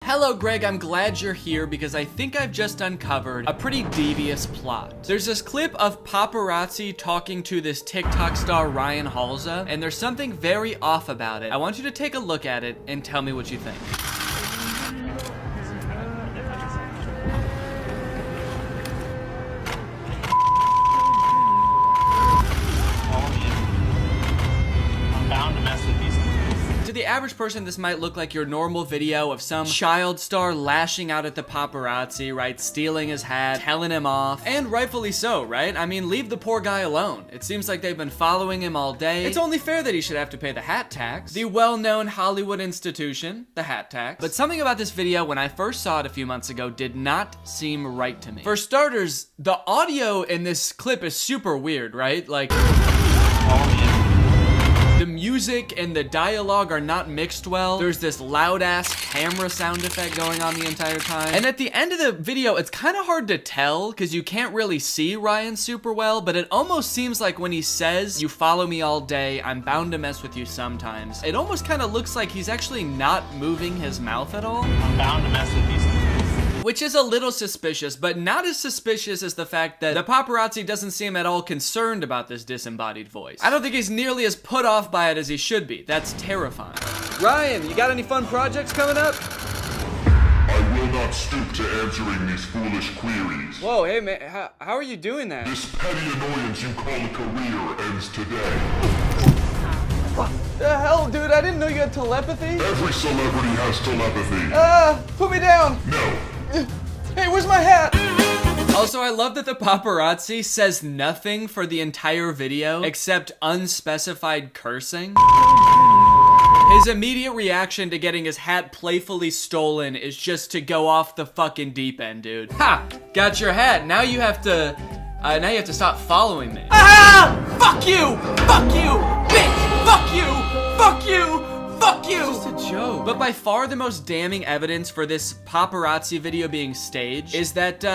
Hello Greg, I'm glad you're here because I think I've just uncovered a pretty devious plot. There's this clip of Paparazzi talking to this TikTok star Ryan Halza, and there's something very off about it. I want you to take a look at it and tell me what you think. To the average person, this might look like your normal video of some child star lashing out at the paparazzi, right? Stealing his hat, telling him off, and rightfully so, right? I mean, leave the poor guy alone. It seems like they've been following him all day. It's only fair that he should have to pay the hat tax. The well-known Hollywood institution, the hat tax. But something about this video, when I first saw it a few months ago, did not seem right to me. For starters, the audio in this clip is super weird, right? Like, the music and the dialogue are not mixed well. There's this loud ass camera sound effect going on the entire time. And at the end of the video, it's kind of hard to tell because you can't really see Ryan super well, but it almost seems like when he says, "You follow me all day, I'm bound to mess with you sometimes," it almost kind of looks like he's actually not moving his mouth at all. I'm bound to mess with you sometimes. Which is a little suspicious, but not as suspicious as the fact that the paparazzi doesn't seem at all concerned about this disembodied voice. I don't think he's nearly as put off by it as he should be. That's terrifying. Ryan, you got any fun projects coming up? I will not stoop to answering these foolish queries. Whoa, hey man, how are you doing that? This petty annoyance you call a career ends today. What the hell, dude? I didn't know you had telepathy. Every celebrity has telepathy. Put me down. No. Hey, where's my hat? Also, I love that the paparazzi says nothing for the entire video except unspecified cursing. His immediate reaction to getting his hat playfully stolen is just to go off the fucking deep end, dude. Ha! Got your hat. Now you have to stop following me. Ah! Fuck you! Fuck you! Bitch! Fuck you! Fuck you! Fuck you! It's just a joke. But by far the most damning evidence for this paparazzi video being staged is that,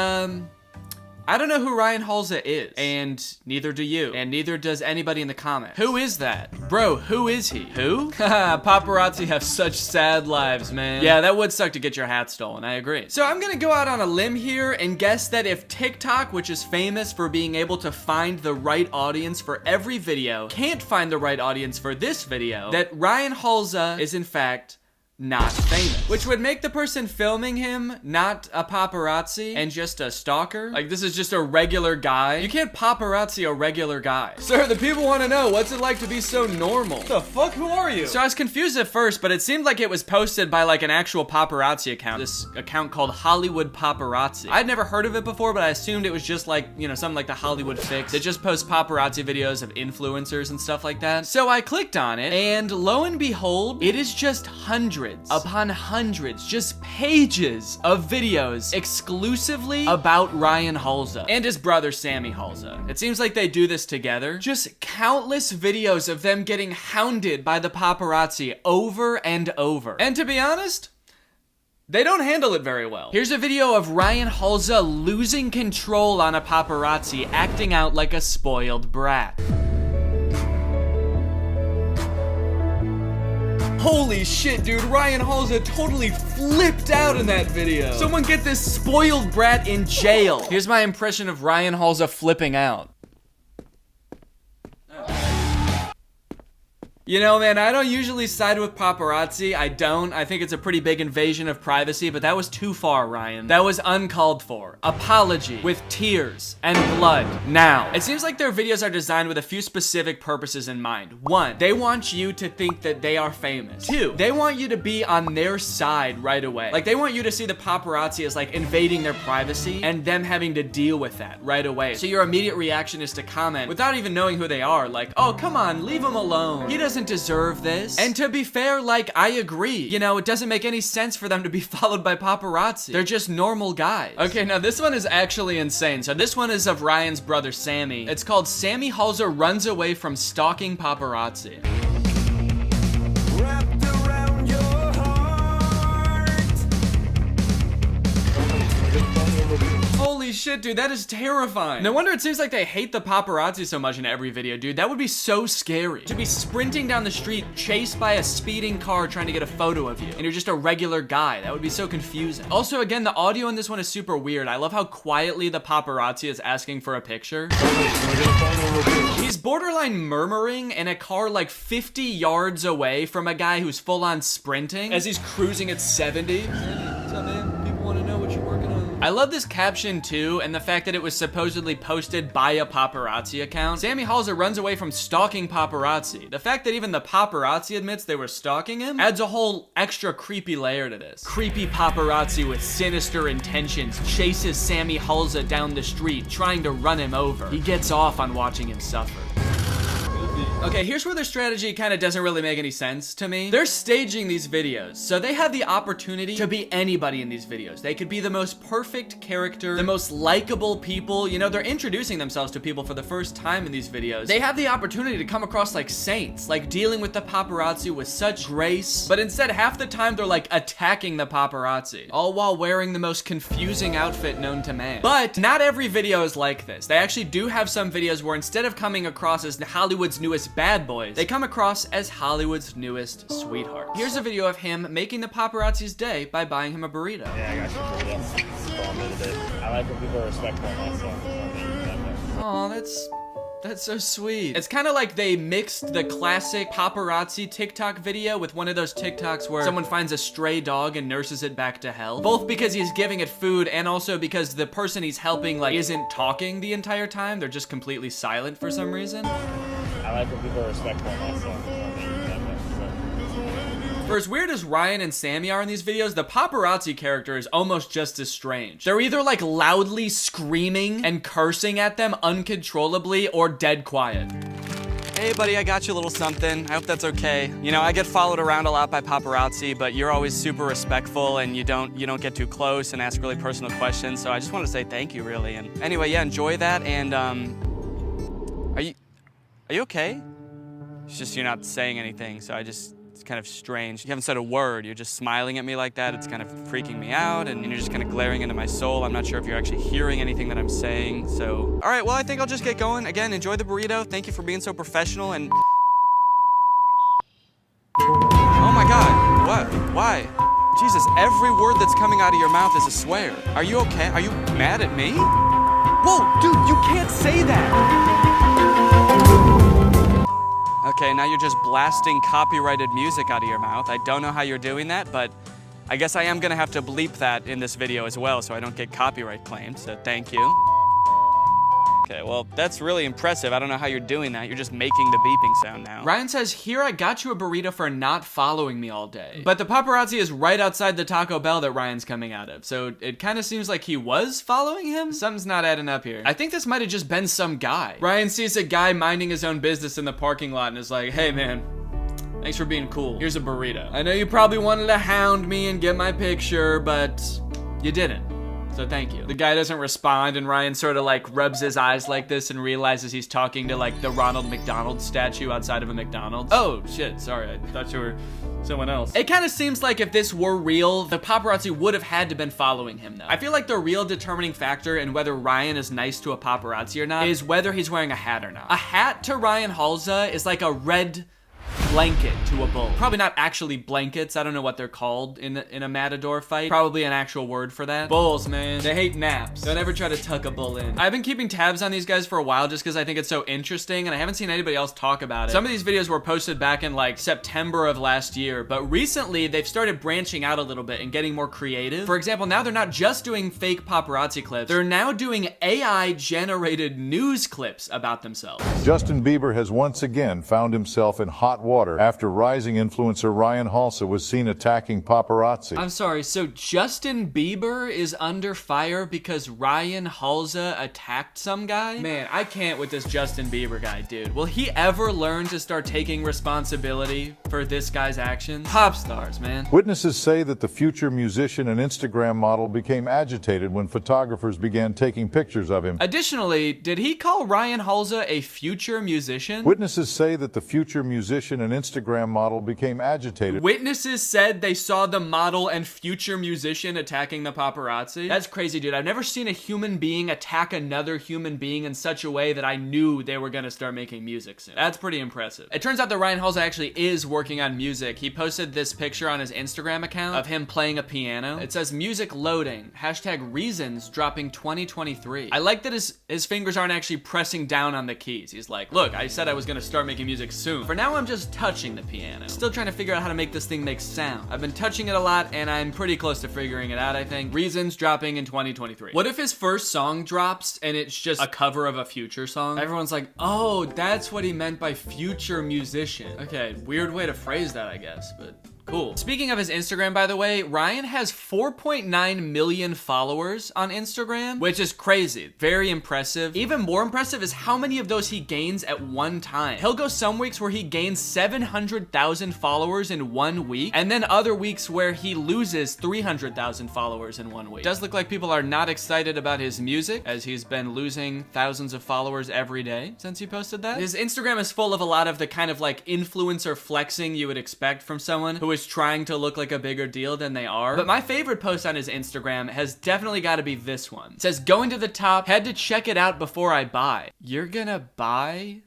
I don't know who Ryan Halza is, and neither do you, and neither does anybody in the comments. Who is that? Bro, who is he? Who? Haha, paparazzi have such sad lives, man. Yeah, that would suck to get your hat stolen, I agree. So I'm gonna go out on a limb here and guess that if TikTok, which is famous for being able to find the right audience for every video, can't find the right audience for this video, that Ryan Halza is in fact not famous. Which would make the person filming him not a paparazzi and just a stalker. Like, this is just a regular guy. You can't paparazzi a regular guy. Sir, the people want to know, what's it like to be so normal? What the fuck? Who are you? So I was confused at first, but it seemed like it was posted by like an actual paparazzi account. This account called Hollywood Paparazzi. I'd never heard of it before, but I assumed it was just like, you know, something like the Hollywood Fix. It just posts paparazzi videos of influencers and stuff like that. So I clicked on it, and lo and behold, it is just hundreds upon hundreds, just pages of videos exclusively about Ryan Halza and his brother Sammy Halza. It seems like they do this together. Just countless videos of them getting hounded by the paparazzi over and over. And to be honest, they don't handle it very well. Here's a video of Ryan Halza losing control on a paparazzi, acting out like a spoiled brat. Holy shit, dude, Ryan Halza totally flipped out in that video. Someone get this spoiled brat in jail. Here's my impression of Ryan Halza flipping out. You know, man, I don't usually side with paparazzi. I don't. I think it's a pretty big invasion of privacy, but that was too far, Ryan. That was uncalled for. Apology with tears and blood now. It seems like their videos are designed with a few specific purposes in mind. One, they want you to think that they are famous. Two, they want you to be on their side right away. Like, they want you to see the paparazzi as like invading their privacy and them having to deal with that right away. So your immediate reaction is to comment without even knowing who they are. Like, oh, come on, leave him alone. He doesn't deserve this. And to be fair, like, I agree. You know, it doesn't make any sense for them to be followed by paparazzi. They're just normal guys. Okay, now this one is actually insane. So this one is of Ryan's brother, Sammy. It's called Sammy Halza Runs Away from Stalking Paparazzi. Holy shit, dude, that is terrifying. No wonder it seems like they hate the paparazzi so much in every video, dude. That would be so scary. To be sprinting down the street, chased by a speeding car trying to get a photo of you, and you're just a regular guy. That would be so confusing. Also, again, the audio in this one is super weird. I love how quietly the paparazzi is asking for a picture. He's borderline murmuring in a car like 50 yards away from a guy who's full on sprinting as he's cruising at 70. What's up, man? People want to know what you're working on. I love this caption too, and the fact that it was supposedly posted by a paparazzi account. Sammy Halsey runs away from stalking paparazzi. The fact that even the paparazzi admits they were stalking him adds a whole extra creepy layer to this. Creepy paparazzi with sinister intentions chases Sammy Halsey down the street, trying to run him over. He gets off on watching him suffer. Okay, here's where their strategy kind of doesn't really make any sense to me. They're staging these videos, so they have the opportunity to be anybody in these videos. They could be the most perfect character, the most likable people. You know, they're introducing themselves to people for the first time in these videos. They have the opportunity to come across like saints, like dealing with the paparazzi with such grace, but instead half the time they're like attacking the paparazzi, all while wearing the most confusing outfit known to man. But not every video is like this. They actually do have some videos where instead of coming across as Hollywood's newest bad boys, they come across as Hollywood's newest sweethearts. Here's a video of him making the paparazzi's day by buying him a burrito. Yeah, I got you a burrito. I like when people are respectful of myself. Oh, that's so sweet. It's kind of like they mixed the classic paparazzi TikTok video with one of those TikToks where someone finds a stray dog and nurses it back to health. Both because he's giving it food and also because the person he's helping like isn't talking the entire time. They're just completely silent for some reason. I like when people are respectful of myself. For as weird as Ryan and Sammy are in these videos, the paparazzi character is almost just as strange. They're either like loudly screaming and cursing at them uncontrollably or dead quiet. Hey buddy, I got you a little something. I hope that's okay. You know, I get followed around a lot by paparazzi, but you're always super respectful and you don't get too close and ask really personal questions. So I just want to say thank you, really. And anyway, yeah, enjoy that. And are you okay? It's just you're not saying anything, so it's kind of strange. You haven't said a word. You're just smiling at me like that. It's kind of freaking me out, and you're just kind of glaring into my soul. I'm not sure if you're actually hearing anything that I'm saying, so... All right, well, I think I'll just get going. Again, enjoy the burrito. Thank you for being so professional, and... Oh my God, what? Why? Jesus, every word that's coming out of your mouth is a swear. Are you okay? Are you mad at me? Whoa, dude, you can't say that! Okay, now you're just blasting copyrighted music out of your mouth. I don't know how you're doing that, but I guess I am gonna have to bleep that in this video as well so I don't get copyright claimed, so thank you. Okay, well, that's really impressive. I don't know how you're doing that. You're just making the beeping sound now. Ryan says, here, I got you a burrito for not following me all day. But the paparazzi is right outside the Taco Bell that Ryan's coming out of, so it kind of seems like he was following him. Something's not adding up here. I think this might have just been some guy. Ryan sees a guy minding his own business in the parking lot and is like, hey, man, thanks for being cool. Here's a burrito. I know you probably wanted to hound me and get my picture, but you didn't. So thank you. The guy doesn't respond, and Ryan sort of like rubs his eyes like this and realizes he's talking to like the Ronald McDonald statue outside of a McDonald's. Oh shit, sorry, I thought you were someone else. It kind of seems like if this were real, the paparazzi would have had to been following him though. I feel like the real determining factor in whether Ryan is nice to a paparazzi or not is whether he's wearing a hat or not. A hat to Ryan Halsey is like a red blanket to a bull. Probably not actually blankets. I don't know what they're called in a matador fight. Probably an actual word for that. Bulls, man. They hate naps. Don't ever try to tuck a bull in. I've been keeping tabs on these guys for a while just because I think it's so interesting and I haven't seen anybody else talk about it. Some of these videos were posted back in like September of last year, but recently they've started branching out a little bit and getting more creative. For example, now they're not just doing fake paparazzi clips. They're now doing AI generated news clips about themselves. Justin Bieber has once again found himself in hot water after rising influencer Ryan Halsey was seen attacking paparazzi. I'm sorry, so Justin Bieber is under fire because Ryan Halsey attacked some guy? Man, I can't with this Justin Bieber guy, dude. Will he ever learn to start taking responsibility for this guy's actions? Pop stars, man. Witnesses say that the future musician and Instagram model became agitated when photographers began taking pictures of him. Additionally, did he call Ryan Halsey a future musician? Witnesses say that the future musician and Instagram model became agitated. Witnesses said they saw the model and future musician attacking the paparazzi. That's crazy, dude. I've never seen a human being attack another human being in such a way that I knew they were gonna start making music soon. That's pretty impressive. It turns out that Ryan Halsey actually is working on music. He posted this picture on his Instagram account of him playing a piano. It says music loading, #reasons dropping 2023. I like that his fingers aren't actually pressing down on the keys. He's like, look, I said I was gonna start making music soon. For now, I'm just touching the piano. Still trying to figure out how to make this thing make sound. I've been touching it a lot and I'm pretty close to figuring it out, I think. Reasons dropping in 2023. What if his first song drops and it's just a cover of a Future song? Everyone's like, oh, that's what he meant by future musician. Okay, weird way to phrase that, I guess, but cool. Speaking of his Instagram, by the way, Ryan has 4.9 million followers on Instagram, which is crazy. Very impressive. Even more impressive is how many of those he gains at one time. He'll go some weeks where he gains 700,000 followers in 1 week, and then other weeks where he loses 300,000 followers in 1 week. It does look like people are not excited about his music, as he's been losing thousands of followers every day since he posted that. His Instagram is full of a lot of the kind of like influencer flexing you would expect from someone who is trying to look like a bigger deal than they are. But my favorite post on his Instagram has definitely got to be this one. It says, going to the top, had to check it out before I buy. You're gonna buy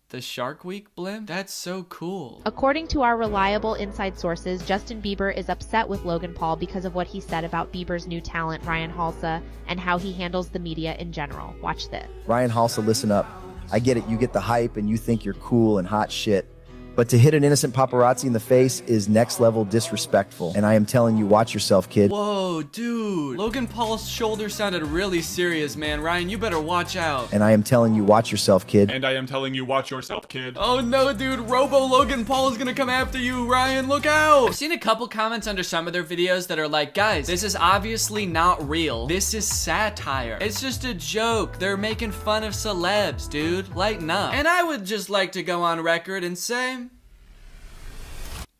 the Shark Week blimp? That's so cool. According to our reliable inside sources, Justin Bieber is upset with Logan Paul because of what he said about Bieber's new talent, Ryan Halsey, and how he handles the media in general. Watch this. Ryan Halsey, listen up. I get it. You get the hype and you think you're cool and hot shit. But to hit an innocent paparazzi in the face is next level disrespectful. And I am telling you, watch yourself, kid. Whoa, dude. Logan Paul's shoulder sounded really serious, man. Ryan, you better watch out. And I am telling you, watch yourself, kid. And I am telling you, watch yourself, kid. Oh no, dude. Robo Logan Paul is gonna come after you, Ryan. Look out. I've seen a couple comments under some of their videos that are like, guys, this is obviously not real. This is satire. It's just a joke. They're making fun of celebs, dude. Lighten up. And I would just like to go on record and say,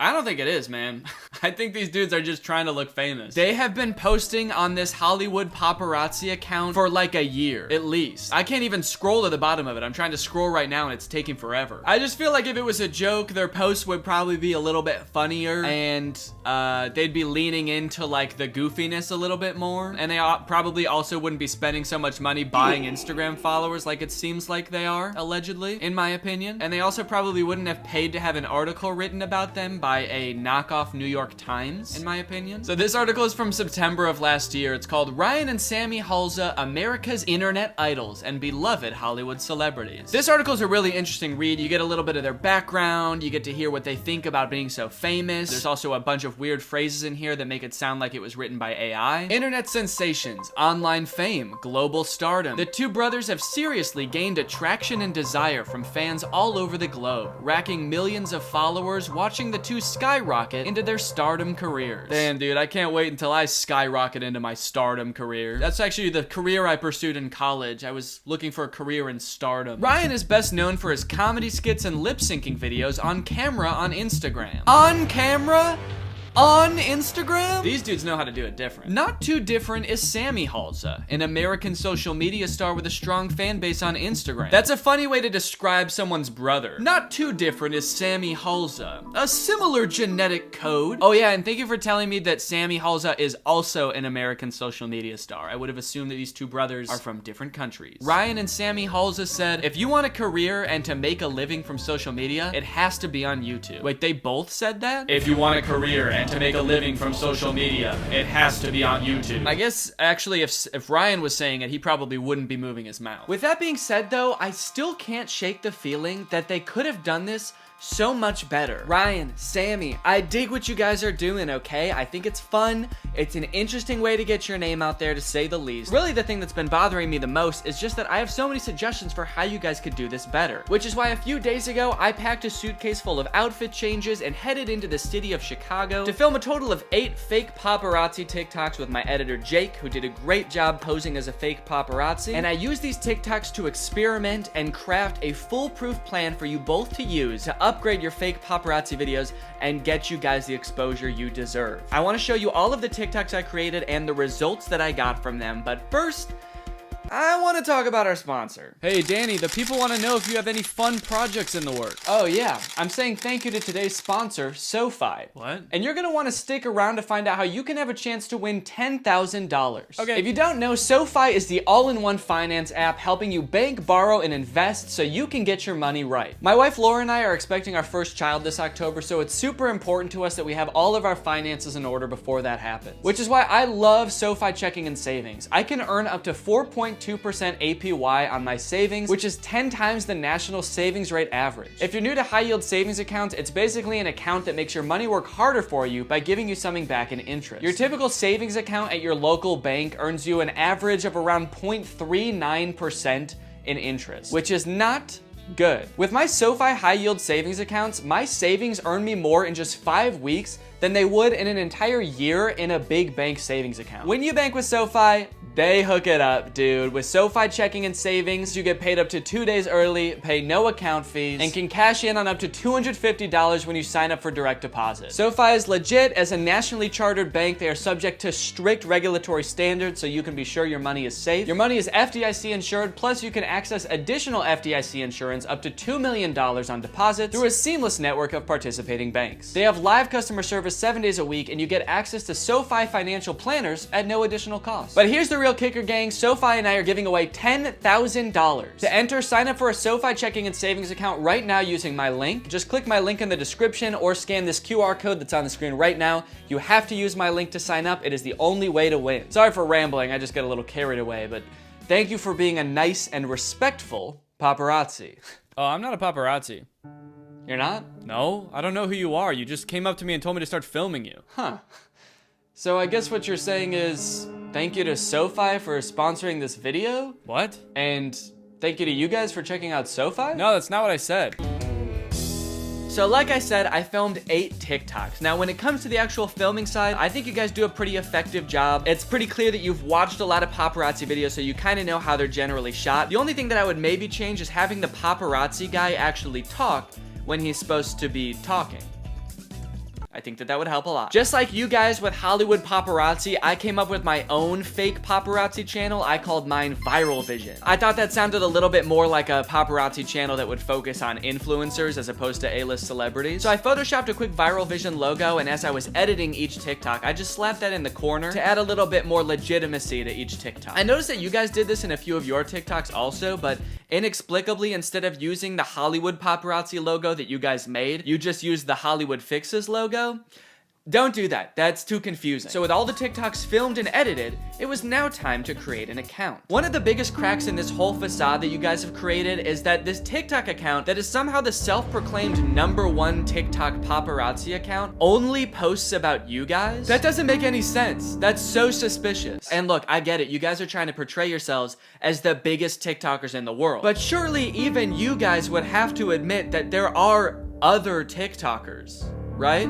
I don't think it is, man. I think these dudes are just trying to look famous. They have been posting on this Hollywood paparazzi account for like a year, at least. I can't even scroll to the bottom of it. I'm trying to scroll right now and it's taking forever. I just feel like if it was a joke, their posts would probably be a little bit funnier and they'd be leaning into like the goofiness a little bit more. And they probably also wouldn't be spending so much money buying Instagram followers like it seems like they are, allegedly, in my opinion. And they also probably wouldn't have paid to have an article written about them by a knockoff New York Times, in my opinion. So this article is from September of last year. It's called Ryan and Sammy Halsey, America's Internet Idols and Beloved Hollywood Celebrities. This article is a really interesting read. You get a little bit of their background. You get to hear what they think about being so famous. There's also a bunch of weird phrases in here that make it sound like it was written by AI. Internet sensations, online fame, global stardom. The two brothers have seriously gained attraction and desire from fans all over the globe, racking millions of followers watching the two skyrocket into their stardom careers. Damn, dude, I can't wait until I skyrocket into my stardom career. That's actually the career I pursued in college. I was looking for a career in stardom. Ryan is best known for his comedy skits and lip-syncing videos on camera on Instagram. On camera? On Instagram? These dudes know how to do it different. Not too different is Sammy Halsey, an American social media star with a strong fan base on Instagram. That's a funny way to describe someone's brother. Not too different is Sammy Halsey, a similar genetic code. Oh yeah, and thank you for telling me that Sammy Halsey is also an American social media star. I would have assumed that these two brothers are from different countries. Ryan and Sammy Halsey said, if you want a career and to make a living from social media, it has to be on YouTube. Wait, they both said that? If you want a career and to make a living from social media, it has to be on YouTube. I guess, actually, if Ryan was saying it, he probably wouldn't be moving his mouth. With that being said, though, I still can't shake the feeling that they could have done this so much better. Ryan, Sammy, I dig what you guys are doing, okay? I think it's fun. It's an interesting way to get your name out there, to say the least. Really, the thing that's been bothering me the most is just that I have so many suggestions for how you guys could do this better. Which is why a few days ago, I packed a suitcase full of outfit changes and headed into the city of Chicago to film a total of 8 fake paparazzi TikToks with my editor Jake, who did a great job posing as a fake paparazzi. And I used these TikToks to experiment and craft a foolproof plan for you both to use to upgrade your fake paparazzi videos and get you guys the exposure you deserve. I want to show you all of the TikToks I created and the results that I got from them, but first, I want to talk about our sponsor. Hey, Danny, the people want to know if you have any fun projects in the works. Oh, yeah. I'm saying thank you to today's sponsor, SoFi. What? And you're going to want to stick around to find out how you can have a chance to win $10,000. Okay. If you don't know, SoFi is the all-in-one finance app helping you bank, borrow, and invest so you can get your money right. My wife Laura and I are expecting our first child this October, so it's super important to us that we have all of our finances in order before that happens. Which is why I love SoFi checking and savings. I can earn up to 4.2% APY on my savings, which is 10 times the national savings rate average. If you're new to high yield savings accounts, it's basically an account that makes your money work harder for you by giving you something back in interest. Your typical savings account at your local bank earns you an average of around 0.39% in interest, which is not good. With my SoFi high yield savings accounts, my savings earn me more in just 5 weeks than they would in an entire year in a big bank savings account. When you bank with SoFi, they hook it up, dude. With SoFi checking and savings, you get paid up to 2 days early, pay no account fees, and can cash in on up to $250 when you sign up for direct deposit. SoFi is legit. As a nationally chartered bank, they are subject to strict regulatory standards, so you can be sure your money is safe. Your money is FDIC insured, plus you can access additional FDIC insurance up to $2 million on deposit through a seamless network of participating banks. They have live customer service 7 days a week, and you get access to SoFi financial planners at no additional cost. But here's the real kicker, gang. SoFi and I are giving away $10,000. To enter, sign up for a SoFi checking and savings account right now using my link. Just click my link in the description or scan this QR code that's on the screen right now. You have to use my link to sign up. It is the only way to win. Sorry for rambling, I just got a little carried away, but thank you for being a nice and respectful paparazzi. Oh, I'm not a paparazzi. You're not? No, I don't know who you are. You just came up to me and told me to start filming you. Huh. So I guess what you're saying is thank you to SoFi for sponsoring this video? What? And thank you to you guys for checking out SoFi? No, that's not what I said. So like I said, I filmed 8 TikToks. Now, when it comes to the actual filming side, I think you guys do a pretty effective job. It's pretty clear that you've watched a lot of paparazzi videos, so you kind of know how they're generally shot. The only thing that I would maybe change is having the paparazzi guy actually talk when he's supposed to be talking. I think that would help a lot. Just like you guys with Hollywood Paparazzi, I came up with my own fake paparazzi channel. I called mine Viral Vision. I thought that sounded a little bit more like a paparazzi channel that would focus on influencers as opposed to A-list celebrities. So I photoshopped a quick Viral Vision logo, and as I was editing each TikTok, I just slapped that in the corner to add a little bit more legitimacy to each TikTok. I noticed that you guys did this in a few of your TikToks also, but inexplicably, instead of using the Hollywood Paparazzi logo that you guys made, you just used the Hollywood Fixes logo. Don't do that. That's too confusing. So with all the TikToks filmed and edited, it was now time to create an account. One of the biggest cracks in this whole facade that you guys have created is that this TikTok account that is somehow the self-proclaimed #1 TikTok paparazzi account only posts about you guys. That doesn't make any sense. That's so suspicious. And look, I get it. You guys are trying to portray yourselves as the biggest TikTokers in the world. But surely even you guys would have to admit that there are other TikTokers, right?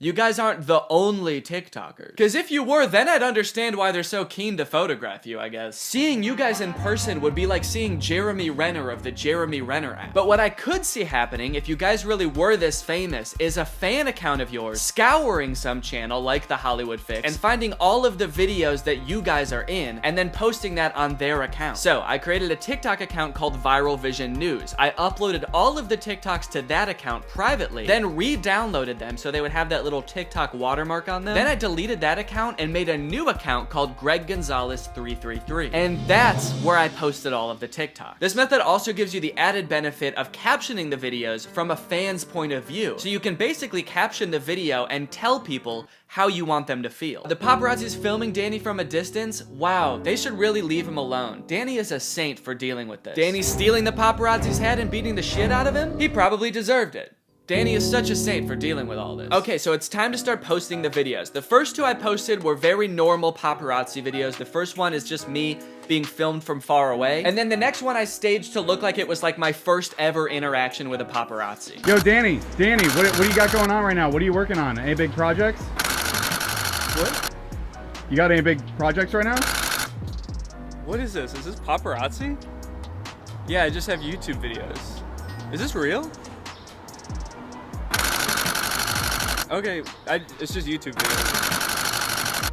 You guys aren't the only TikTokers. Because if you were, then I'd understand why they're so keen to photograph you, I guess. Seeing you guys in person would be like seeing Jeremy Renner of the Jeremy Renner app. But what I could see happening, if you guys really were this famous, is a fan account of yours scouring some channel like the Hollywood Fix and finding all of the videos that you guys are in and then posting that on their account. So I created a TikTok account called Viral Vision News. I uploaded all of the TikToks to that account privately, then re-downloaded them so they would have that little TikTok watermark on them. Then I deleted that account and made a new account called Greg Gonzalez 333. And that's where I posted all of the TikTok. This method also gives you the added benefit of captioning the videos from a fan's point of view. So you can basically caption the video and tell people how you want them to feel. The paparazzi's filming Danny from a distance. Wow, they should really leave him alone. Danny is a saint for dealing with this. Danny stealing the paparazzi's head and beating the shit out of him? He probably deserved it. Danny is such a saint for dealing with all this. Okay, so it's time to start posting the videos. The first 2 I posted were very normal paparazzi videos. The first one is just me being filmed from far away. And then the next one I staged to look like it was like my first ever interaction with a paparazzi. Yo, Danny, what do you got going on right now? What are you working on? Any big projects? What? You got any big projects right now? What is this? Is this paparazzi? Yeah, I just have YouTube videos. Is this real? Okay, it's just YouTube videos.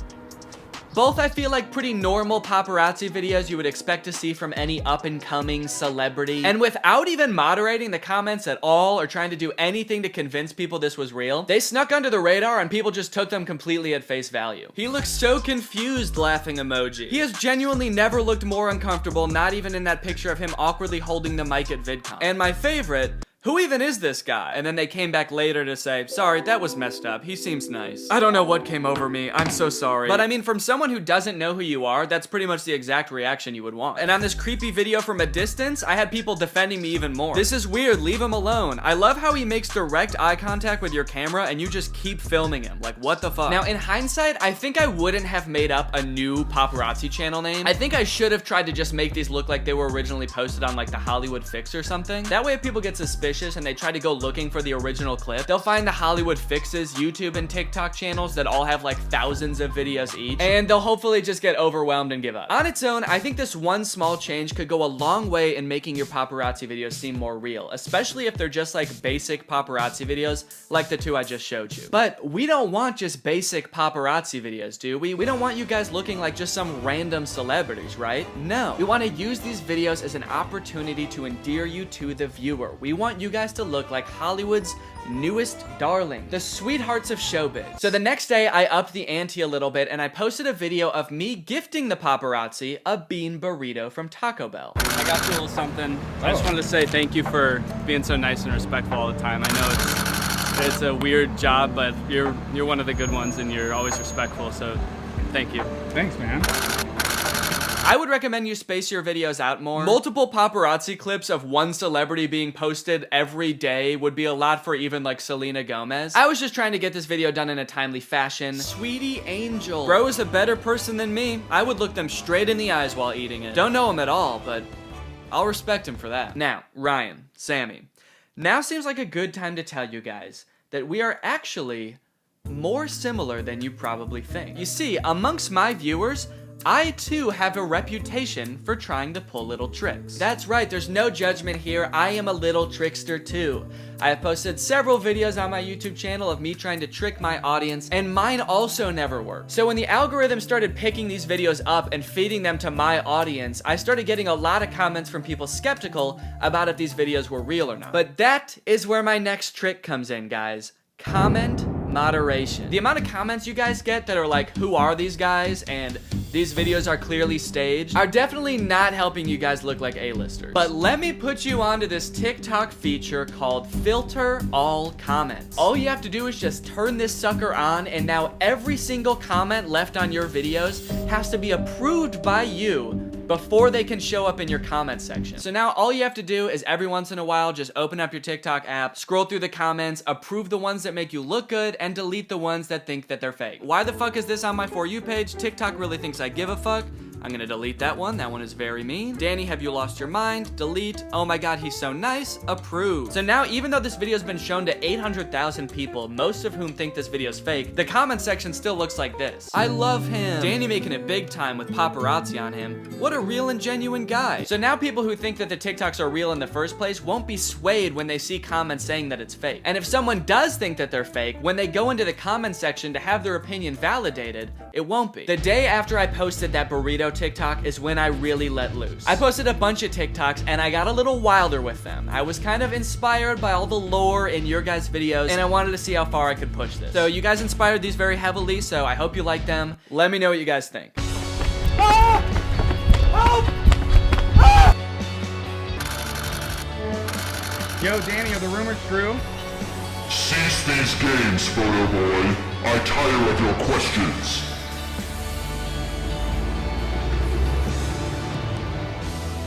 Both I feel like pretty normal paparazzi videos you would expect to see from any up-and-coming celebrity. And without even moderating the comments at all or trying to do anything to convince people this was real, they snuck under the radar and people just took them completely at face value. He looks so confused, laughing emoji. He has genuinely never looked more uncomfortable, not even in that picture of him awkwardly holding the mic at VidCon. And my favorite, who even is this guy? And then they came back later to say, sorry, that was messed up. He seems nice. I don't know what came over me. I'm so sorry. But I mean, from someone who doesn't know who you are, that's pretty much the exact reaction you would want. And on this creepy video from a distance, I had people defending me even more. This is weird. Leave him alone. I love how he makes direct eye contact with your camera and you just keep filming him. Like, what the fuck? Now, in hindsight, I think I wouldn't have made up a new paparazzi channel name. I think I should have tried to just make these look like they were originally posted on like the Hollywood Fix or something. That way, if people get suspicious and they try to go looking for the original clip, they'll find the Hollywood Fixes YouTube and TikTok channels that all have like thousands of videos each, and they'll hopefully just get overwhelmed and give up. On its own, I think this one small change could go a long way in making your paparazzi videos seem more real, especially if they're just like basic paparazzi videos like the two I just showed you. But we don't want just basic paparazzi videos, do we? We don't want you guys looking like just some random celebrities, right? No. We want to use these videos as an opportunity to endear you to the viewer. We want you guys to look like Hollywood's newest darling, the sweethearts of showbiz. So the next day, I upped the ante a little bit and I posted a video of me gifting the paparazzi a bean burrito from Taco Bell. I got you a little something. I just wanted to say thank you for being so nice and respectful all the time. I know it's a weird job, but you're one of the good ones and you're always respectful, so thank you. Thanks, man. I would recommend you space your videos out more. Multiple paparazzi clips of one celebrity being posted every day would be a lot for even like Selena Gomez. I was just trying to get this video done in a timely fashion. Sweetie angel. Bro is a better person than me. I would look them straight in the eyes while eating it. Don't know him at all, but I'll respect him for that. Now, Ryan, Sammy. Now seems like a good time to tell you guys that we are actually more similar than you probably think. You see, amongst my viewers, I too have a reputation for trying to pull little tricks. That's right, there's no judgment here. I am a little trickster too. I have posted several videos on my YouTube channel of me trying to trick my audience, and mine also never worked. So when the algorithm started picking these videos up and feeding them to my audience, I started getting a lot of comments from people skeptical about if these videos were real or not. But that is where my next trick comes in, guys. Comment moderation. The amount of comments you guys get that are like, who are these guys? And these videos are clearly staged are definitely not helping you guys look like A-listers. But let me put you onto this TikTok feature called Filter All Comments. All you have to do is just turn this sucker on, and now every single comment left on your videos has to be approved by you before they can show up in your comment section. So now all you have to do is every once in a while just open up your TikTok app, scroll through the comments, approve the ones that make you look good, and delete the ones that think that they're fake. Why the fuck is this on my For You page? TikTok really thinks I give a fuck. I'm gonna delete that one. That one is very mean. Danny, have you lost your mind? Delete. Oh my god, he's so nice. Approve. So now, even though this video has been shown to 800,000 people, most of whom think this video is fake, the comment section still looks like this. I love him. Danny making it big time with paparazzi on him. What a real and genuine guy. So now people who think that the TikToks are real in the first place won't be swayed when they see comments saying that it's fake. And if someone does think that they're fake, when they go into the comment section to have their opinion validated, it won't be. The day after I posted that burrito TikTok is when I really let loose. I posted a bunch of TikToks and I got a little wilder with them. I was kind of inspired by all the lore in your guys' videos and I wanted to see how far I could push this. So you guys inspired these very heavily, so I hope you like them. Let me know what you guys think. Yo, Danny, are the rumors true? Cease these games, photo boy. I tire of your questions.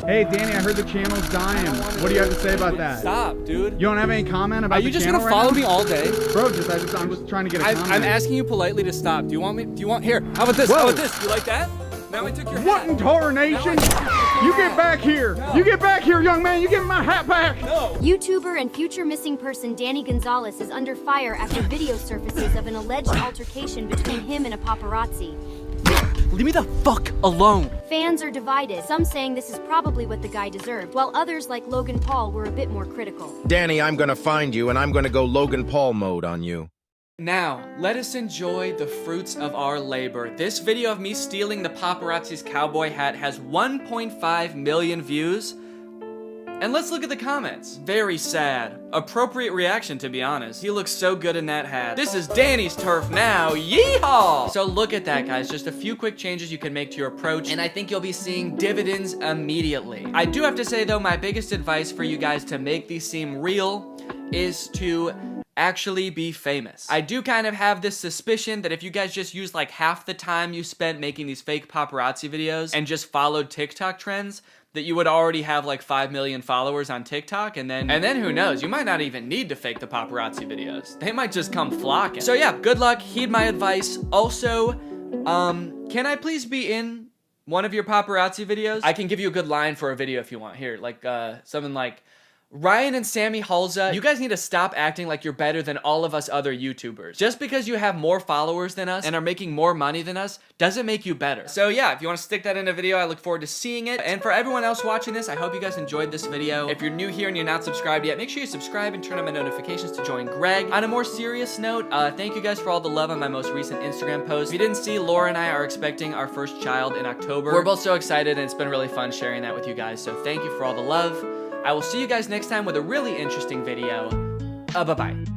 Hey, Danny, I heard the channel's dying. What do you have to say about that? Stop, dude. You don't have any comment about the channel? Are you just gonna follow me all day? Bro, I'm just trying to get a comment. I'm asking you politely to stop. Do you want here? How about this? Whoa. How about this? You like that? Now I took your hat. What in tarnation? You get back here. No. You get back here, young man. You give me my hat back. No. YouTuber and future missing person Danny Gonzalez is under fire after video surfaces of an alleged altercation between him and a paparazzi. Leave me the fuck alone. Fans are divided, some saying this is probably what the guy deserved, while others like Logan Paul were a bit more critical. Danny, I'm gonna find you and I'm gonna go Logan Paul mode on you. Now, let us enjoy the fruits of our labor. This video of me stealing the paparazzi's cowboy hat has 1.5 million views. And let's look at the comments. Very sad. Appropriate reaction, to be honest. He looks so good in that hat. This is Danny's turf now. Yeehaw! So look at that, guys. Just a few quick changes you can make to your approach, and I think you'll be seeing dividends immediately. I do have to say, though, my biggest advice for you guys to make these seem real is to actually be famous. I do kind of have this suspicion that if you guys just use like half the time you spent making these fake paparazzi videos and just followed TikTok trends, that you would already have like 5 million followers on TikTok, and then who knows, you might not even need to fake the paparazzi videos. They might just come flocking. So yeah, good luck, heed my advice. Also, can I please be in one of your paparazzi videos? I can give you a good line for a video if you want. Here, like something like, Ryan and Sammy Halza, you guys need to stop acting like you're better than all of us other YouTubers. Just because you have more followers than us and are making more money than us doesn't make you better. So yeah, if you want to stick that in a video, I look forward to seeing it. And for everyone else watching this, I hope you guys enjoyed this video. If you're new here and you're not subscribed yet, make sure you subscribe and turn on my notifications to join Greg. On a more serious note, thank you guys for all the love on my most recent Instagram post. If you didn't see, Laura and I are expecting our first child in October. We're both so excited, and it's been really fun sharing that with you guys. So thank you for all the love. I will see you guys next time with a really interesting video. Bye-bye.